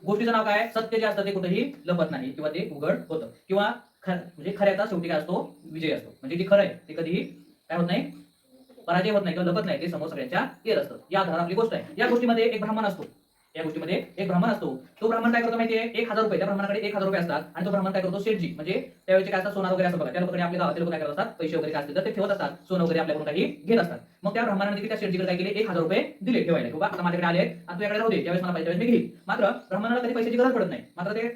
गोष्टीचं नाव काय? सत्य जे असतं ते कुठेही लपत नाही किंवा ते उघड होतं किंवा म्हणजे खऱ्याचा शेवटी काय असतो? विजय असतो. म्हणजे जे खरं आहे ते कधीही काय होत नाही? पराजय होत नाही किंवा लपत नाही, ते समोर सगळ्यांच्या येत असतं. या आधारावर आपली गोष्ट आहे. या गोष्टीमध्ये एक ब्राह्मण असतो. या गोष्टीमध्ये एक ब्राह्मण असतो. तो ब्राह्मण काय करतो माहितीये? ₹1000 त्या ब्राह्मणाकडे ₹1000 असतात आणि तो ब्राह्मण काय करतो? शेठजी म्हणजे त्यावेळेचे काय असतात? सोनं वगैरे असतं बघा. त्या लोकांकडे आपल्या गावातले लोक काय करत असतात? पैसे वगैरे काय असतील तर ते ठेवत असतात. सोनं वगैरे आपल्याकडून काही घेत असतात. मग त्या ब्राह्मणाने देखील त्या शेठजीकडे काय केले? ₹1000 दिले ठेवायला. किंवा आता माझ्याकडे आले आणि तुझ्याकडे राहू दे. ज्यावेळेस मला पाहिजे त्यावेळेस मी घेईल. मात्र ब्राह्मणाला कधी पैशाची गरज पडत नाही. मात्र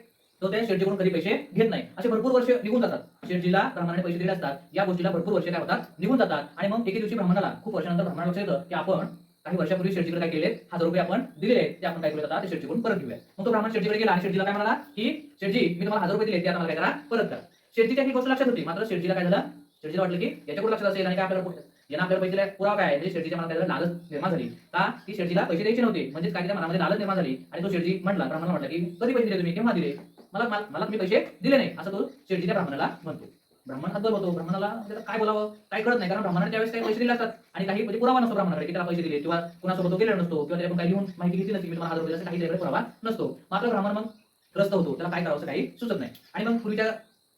तो त्या शेठजीकडून कधी पैसे घेत नाही. असे भरपूर वर्ष निघून जातात. शेठजीला ब्राह्मणाने पैसे दिले असतात. या गोष्टीला भरपूर वर्ष काय होतात? निघून जातात आणि मग एके दिवशी ब्राह्मणाला खूप वर्षानंतर ब्राह्मणाला लक्षात येतं की आपण काही वर्षापूर्वी शेठजीकडे काय केले? ₹1000 आपण दिलेले आहेत. ते आपण काय करूया आता? ते शेठजीकडून परत घेऊया. मग तो ब्राह्मण शेठजीकडे गेला आणि शेठजीला काय म्हणाला की शेठजी मी तुम्हाला ₹1000 दिले ते आता मला काय करा? परत करा. शेठजीच्या ही गोष्ट लक्षात होती. मात्र शेठजीला काय झालं? शेठजीला वाटलं की याच्याकडे लक्षात असेल आणि काय आपल्याला यानं आपल्याला पैसे दिले पुरावा काय आहे? म्हणजे शेठजीच्या मनात काय झालं? लालच निर्माण झाली. का? की शेठजीला पैसे द्यायचे नव्हते. म्हणजेच काय त्याच्या मनामध्ये लालच निर्माण झाली आणि तो शेठजी म्हटला, ब्राह्मणाला म्हटला की कधी पैसे दिले तुम्ही? केव्हा दिले? मला मला तुम्ही पैसे दिले नाही. असं तो शेठजीच्या ब्राह्मणाला म्हणतो. ब्राह्मण हातभर होतो. ब्राह्मणाला म्हणजे काय बोलावं? काय कळत नाही. कारण ब्राह्मणाने त्यावेळेस काही पैसे दिले असतात आणि काही म्हणजे पुरावा नसतो ब्राह्मणाकडे की त्याला पैसे दिले किंवा कुणासोबत तो गेलेला नसतो किंवा त्याच्याकडून काही लिहून माहिती घेतली नसती की मी तुम्हाला ₹1000 असं काही त्याच्याकडे पुरावा नसतो. मात्र ब्राह्मण मग त्रस्त होतो. त्याला काय करावं असं काही सुचत नाही. आणि मग पूर्वीच्या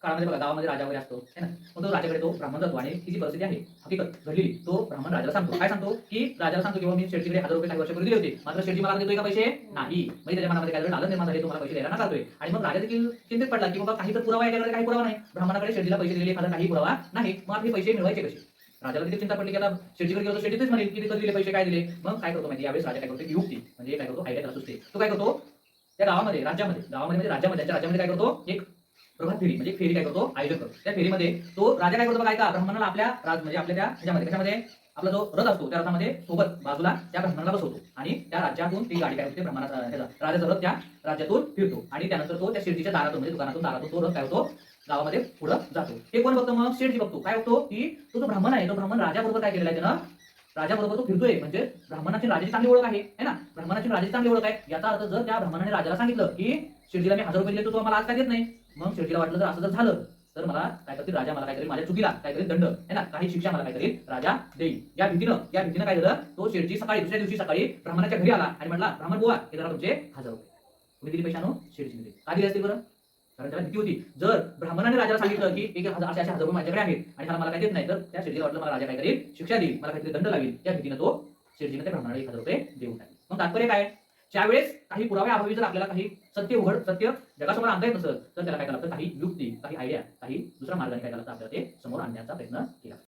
काळामध्ये बघा गावामध्ये राजा वगैरे असतो है ना. मग तो राजाकडे तो ब्राह्मण जातो आणि ही जी परिस्थिती आहे हकीकत घडलेली तो ब्राह्मण राजाला सांगतो. काय सांगतो? की राजाला सांगतो की मी शेठजीकडे ₹1000 काही वर्षापूर्वी दिले होते. मात्र शेठजी मला देतोय का पैसे? नाही. म्हणजे त्याच्या मनामध्ये काय लालच निर्माण झाली, तो मला पैसे द्यायला नाकारतोय. आणि मग राजा देखील चिंतेत पडला की बाबा काही तर पुरावा आहे, त्याच्याकडे काही पुरावा नाही. ब्राह्मणाकडे शेठजीला पैसे दिलेले एखादा काही पुरावा नाही. मग हे पैसे मिळवायचे कसे? राजाला देखील चिंता पडली की आता शेठजीकडे गेलो, शेठजी तेच म्हणेल की कधी दिले पैसे, काय दिले? मग काय करतो माहिती? यावेळेस राजा काय करतो? युक्ती म्हणजे काय करतो? आयडिया त्याला सुचते. तो काय करतो? त्या गावामध्ये गावामध्ये म्हणजे राज्यामध्ये त्याच्या राज्यामध्ये काय करतो? एक प्रभात फेरी म्हणजे फेरी काय करतो? आयोजन करतो. त्या फेरीमध्ये तो राजा काय करतो बघा, ऐका, ब्राह्मणाला आपल्या म्हणजे आपल्या त्या ह्याच्यामध्ये कशामध्ये आपला जो रथ असतो त्या रथामध्ये सोबत बाजूला त्या ब्राह्मणाला बसवतो आणि त्या राज्यातून ती गाडी काय होते? ब्राह्मणाचा राजाचा रथ त्या राज्यातून फिरतो आणि त्यानंतर तो त्या शेठजीच्या दारातून म्हणजे दुकानातून दारातून तो रथ काय होतो? गावामध्ये पुढे जातो. हे कोण बघतो? मग शेठजी बघतो. काय बघतो? की तो जो ब्राह्मण आहे तो ब्राह्मण राजाबरोबर काय केलेला आहे त्यानं? राजाबरोबर तो फिरतोय म्हणजे ब्राह्मणाची राजाची चांगली ओळख आहे है ना. ब्राह्मणाची राजाची चांगली ओळख आहे. याचा अर्थ जर त्या ब्राह्मणाने राजाला सांगितलं की शेठजीला मी ₹1000 दिले तो मला आज काय देत नाही. मग शेठजीला वाटलं जर असं जर झालं तर मला काय करतील? राजा मला काय करेल? माझ्या चुकीला काय करेल? दंड है ना, काही शिक्षा मला काय करेल? राजा देईल. या भीतीनं काय झालं? तो शेठजी सकाळी दुसऱ्या दिवशी सकाळी ब्राह्मणाच्या घरी आला आणि म्हटला, ब्राह्मण बुवा हे जरा तुमचे ₹1000. तुम्ही दिली पैशानो? शेठजी दिले. का दिले असतील बरं? कारण त्याला भीती होती. जर ब्राह्मणाने राजाला सांगितलं की एक असे ₹1000 माझ्याकडे आहेत आणि मला काही देत नाही, तर त्या शेठजीला वाटलं मला राजा काय करेल? शिक्षा देईल, मला काहीतरी दंड लागेल. त्या भीतीनं तो शेठजीने त्या ब्राह्मणाला ₹1000 देऊन टाकले. मग तात्पर्य काय? ज्यावेळेस काही पुराव्याअभावी जर आपल्याला काही सत्य जगासमोर आणता येत नसेल तर त्याला काय करावं लागतं? काही युक्ती, काही आयडिया, काही दुसऱ्या मार्गाने काय करावं लागतं? आपल्याला ते समोर आणण्याचा प्रयत्न केला.